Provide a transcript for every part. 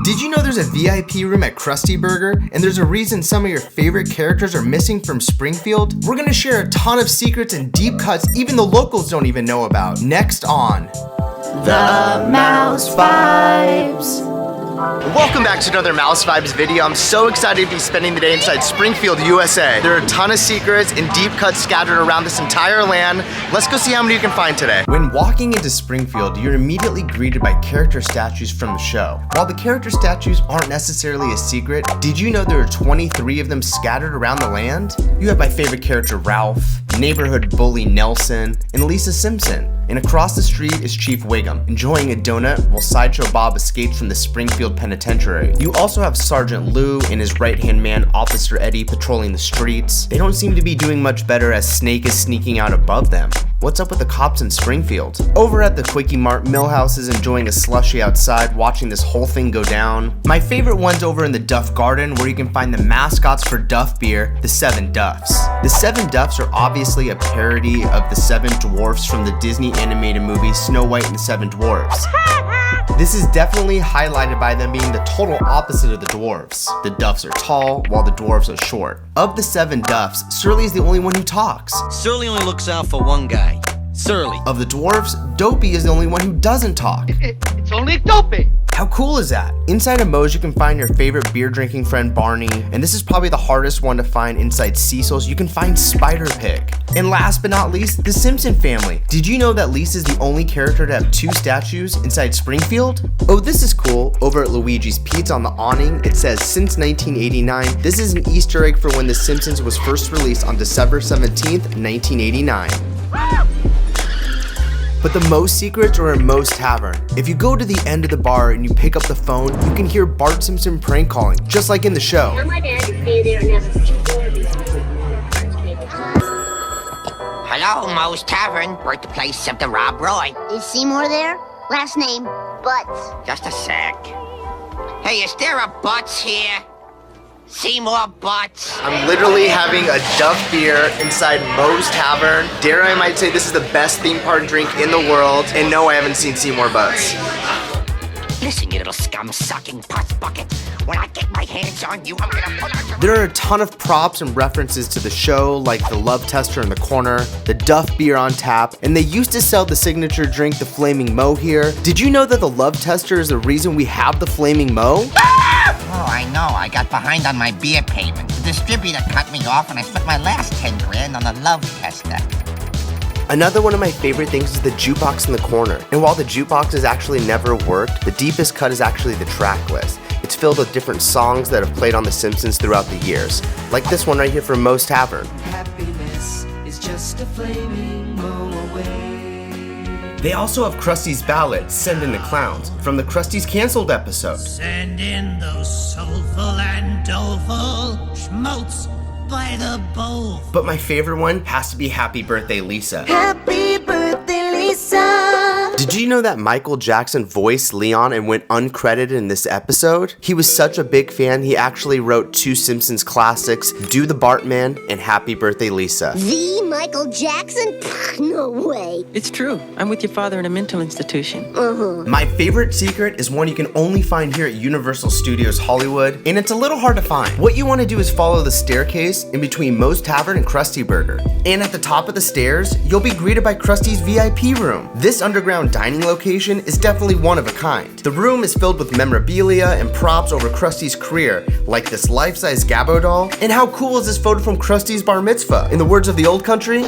Did you know there's a VIP room at Krusty Burger? And there's a reason some of your favorite characters are missing from Springfield? We're gonna share a ton of secrets and deep cuts even the locals don't even know about. Next on The Mouse Vibes. Welcome back to another Mouse Vibes video. I'm so excited to be spending the day inside Springfield, USA. There are a ton of secrets and deep cuts scattered around this entire land. Let's go see how many you can find today. When walking into Springfield, you're immediately greeted by character statues from the show. While the character statues aren't necessarily a secret, did you know there are 23 of them scattered around the land? You have my favorite character Ralph, neighborhood bully Nelson, and Lisa Simpson. And across the street is Chief Wiggum, enjoying a donut while Sideshow Bob escapes from the Springfield Penitentiary. You also have Sergeant Lou and his right-hand man, Officer Eddie, patrolling the streets. They don't seem to be doing much better as Snake is sneaking out above them. What's up with the cops in Springfield? Over at the Quickie Mart, Millhouse is enjoying a slushie outside, watching this whole thing go down. My favorite one's over in the Duff Garden, where you can find the mascots for Duff Beer, the Seven Duffs. The Seven Duffs are obviously a parody of the Seven Dwarfs from the Disney animated movie Snow White and the Seven Dwarfs. This is definitely highlighted by them being the total opposite of the dwarfs. The Duffs are tall, while the dwarfs are short. Of the Seven Duffs, Surly is the only one who talks. Surly only looks out for one guy. Surly. Of the dwarfs, Dopey is the only one who doesn't talk. It's only Dopey. How cool is that? Inside of Moe's, you can find your favorite beer drinking friend Barney, and this is probably the hardest one to find inside Cecil's. You can find Spider Pig. And last but not least, the Simpson family. Did you know that Lisa's the only character to have 2 statues inside Springfield? Oh, this is cool. Over at Luigi's Pizza on the awning, it says since 1989. This is an Easter egg for when The Simpsons was first released on December 17th, 1989. But the most secrets are in Moe's Tavern. If you go to the end of the bar and you pick up the phone, you can hear Bart Simpson prank calling, just like in the show. Tell my dad to stay there and have a few more beers. Hello, Moe's Tavern, birthplace of the Rob Roy. Is Seymour there? Last name, Butts. Just a sec. Hey, is there a Butts here? Seymour Butts. I'm literally having a Duff beer inside Moe's Tavern. Dare I might say this is the best theme park drink in the world. And no, I haven't seen Seymour Butts. Listen, you little scum-sucking pus bucket. When I get my hands on you, I'm gonna pull out your... There are a ton of props and references to the show, like the love tester in the corner, the Duff beer on tap, and they used to sell the signature drink, the Flaming Moe here. Did you know that the love tester is the reason we have the Flaming Moe? Oh, I know. I got behind on my beer payment. The distributor cut me off and I spent my last 10 grand on the love tester. Another one of my favorite things is the jukebox in the corner. And while the jukebox has actually never worked, the deepest cut is actually the track list. It's filled with different songs that have played on The Simpsons throughout the years. Like this one right here from Moe's Tavern. Happiness is just a flaming moe away. They also have Krusty's ballad, Send in the Clowns, from the Krusty's Cancelled episode. Send in those soulful and doleful schmaltz by the bowl. But my favorite one has to be Happy Birthday Lisa. Happy birthday, Lisa. Did you know that Michael Jackson voiced Leon and went uncredited in this episode? He was such a big fan, he actually wrote 2 Simpsons classics, Do the Bartman and Happy Birthday Lisa. The Michael Jackson? No way. It's true. I'm with your father in a mental institution. My favorite secret is one you can only find here at Universal Studios Hollywood, and it's a little hard to find. What you want to do is follow the staircase in between Moe's Tavern and Krusty Burger. And at the top of the stairs, you'll be greeted by Krusty's VIP Room. This underground dining location is definitely one of a kind. The room is filled with memorabilia and props over Krusty's career, like this life-size Gabbo doll. And how cool is this photo from Krusty's bar mitzvah? In the words of the old country,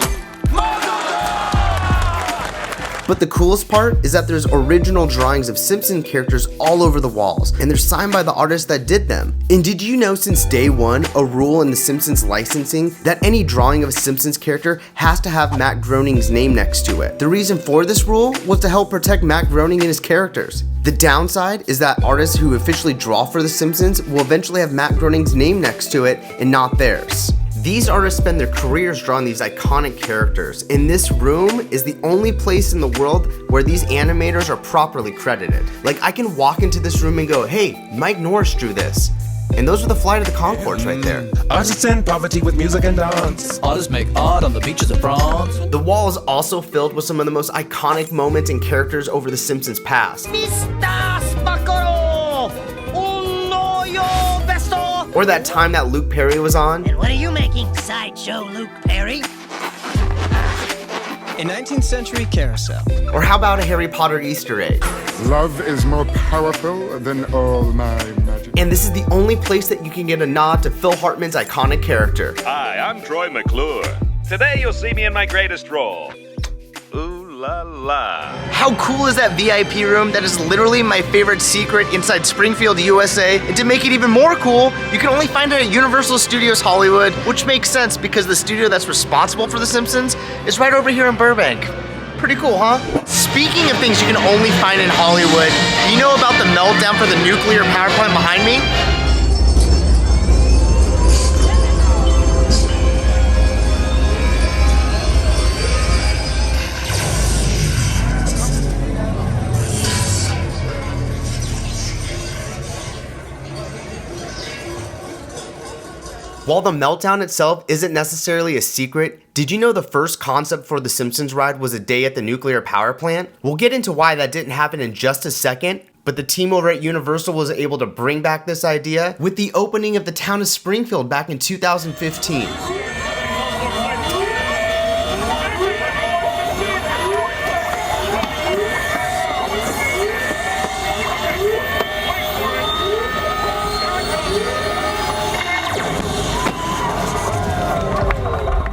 but the coolest part is that there's original drawings of Simpson characters all over the walls, and they're signed by the artists that did them. And did you know since day one, a rule in the Simpsons licensing, that any drawing of a Simpsons character has to have Matt Groening's name next to it? The reason for this rule was to help protect Matt Groening and his characters. The downside is that artists who officially draw for The Simpsons will eventually have Matt Groening's name next to it and not theirs. These artists spend their careers drawing these iconic characters, and this room is the only place in the world where these animators are properly credited. Like, I can walk into this room and go, hey, Mike Norris drew this. And those are the Flight of the Conchords right there. Artists in poverty with music and dance. Artists make art on the beaches of France. The wall is also filled with some of the most iconic moments and characters over The Simpsons past. Mr. Sparkle! Or that time that Luke Perry was on? And what are you making, Sideshow Luke Perry? A 19th century carousel. Or how about a Harry Potter Easter egg? Love is more powerful than all my magic. And this is the only place that you can get a nod to Phil Hartman's iconic character. Hi, I'm Troy McClure. Today you'll see me in my greatest role. Ooh la la. How cool is that VIP room? That is literally my favorite secret inside Springfield, USA. And to make it even more cool, you can only find it at Universal Studios Hollywood, which makes sense because the studio that's responsible for The Simpsons is right over here in Burbank. Pretty cool, huh? Speaking of things you can only find in Hollywood, do you know about the meltdown for the nuclear power plant behind me? While the meltdown itself isn't necessarily a secret, did you know the first concept for the Simpsons ride was a day at the nuclear power plant? We'll get into why that didn't happen in just a second, but the team over at Universal was able to bring back this idea with the opening of the town of Springfield back in 2015.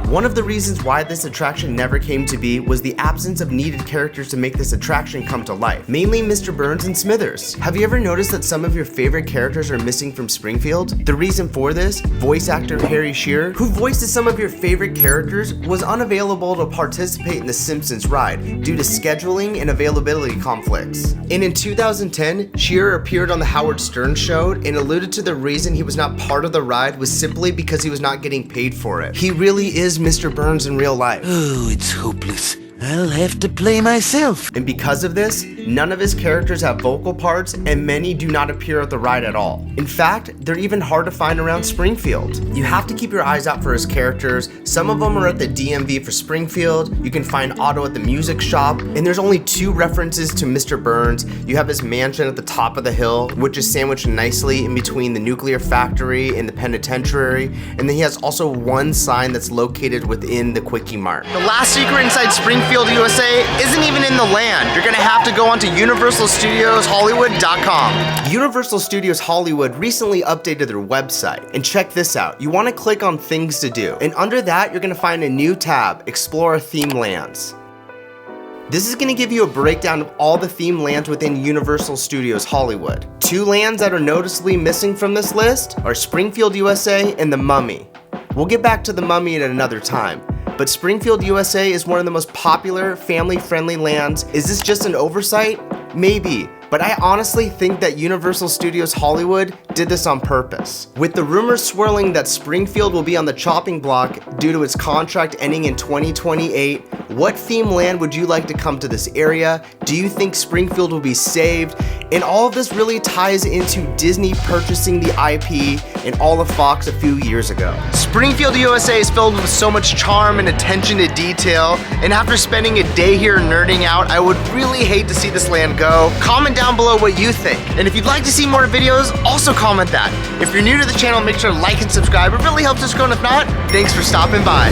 One of the reasons why this attraction never came to be was the absence of needed characters to make this attraction come to life, mainly Mr. Burns and Smithers. Have you ever noticed that some of your favorite characters are missing from Springfield? The reason for this, voice actor Harry Shearer, who voices some of your favorite characters, was unavailable to participate in the Simpsons ride due to scheduling and availability conflicts. And in 2010, Shearer appeared on the Howard Stern show and alluded to the reason he was not part of the ride was simply because he was not getting paid for it. He really is Mr. Burns in real life. Oh, it's hopeless. I'll have to play myself. And because of this, none of his characters have vocal parts and many do not appear at the ride at all. In fact, they're even hard to find around Springfield. You have to keep your eyes out for his characters. Some of them are at the DMV for Springfield. You can find Otto at the music shop. And there's only 2 references to Mr. Burns. You have his mansion at the top of the hill, which is sandwiched nicely in between the nuclear factory and the penitentiary. And then he has also 1 sign that's located within the Quickie Mart. The last secret inside Springfield, USA isn't even in the land. You're gonna have to go onto universalstudioshollywood.com. Universal Studios Hollywood recently updated their website. And check this out. You wanna click on things to do. And under that, you're gonna find a new tab, Explore Theme Lands. This is gonna give you a breakdown of all the theme lands within Universal Studios Hollywood. 2 lands that are noticeably missing from this list are Springfield, USA and the Mummy. We'll get back to the Mummy at another time. But Springfield, USA is one of the most popular, family-friendly lands. Is this just an oversight? Maybe. But I honestly think that Universal Studios Hollywood did this on purpose. With the rumors swirling that Springfield will be on the chopping block due to its contract ending in 2028, what theme land would you like to come to this area? Do you think Springfield will be saved? And all of this really ties into Disney purchasing the IP and all of Fox a few years ago. Springfield, USA is filled with so much charm and attention to detail, and after spending a day here nerding out, I would really hate to see this land go. Comment down below what you think. And if you'd like to see more videos, also comment that. If you're new to the channel, make sure to like and subscribe. It really helps us grow, and if not, thanks for stopping by.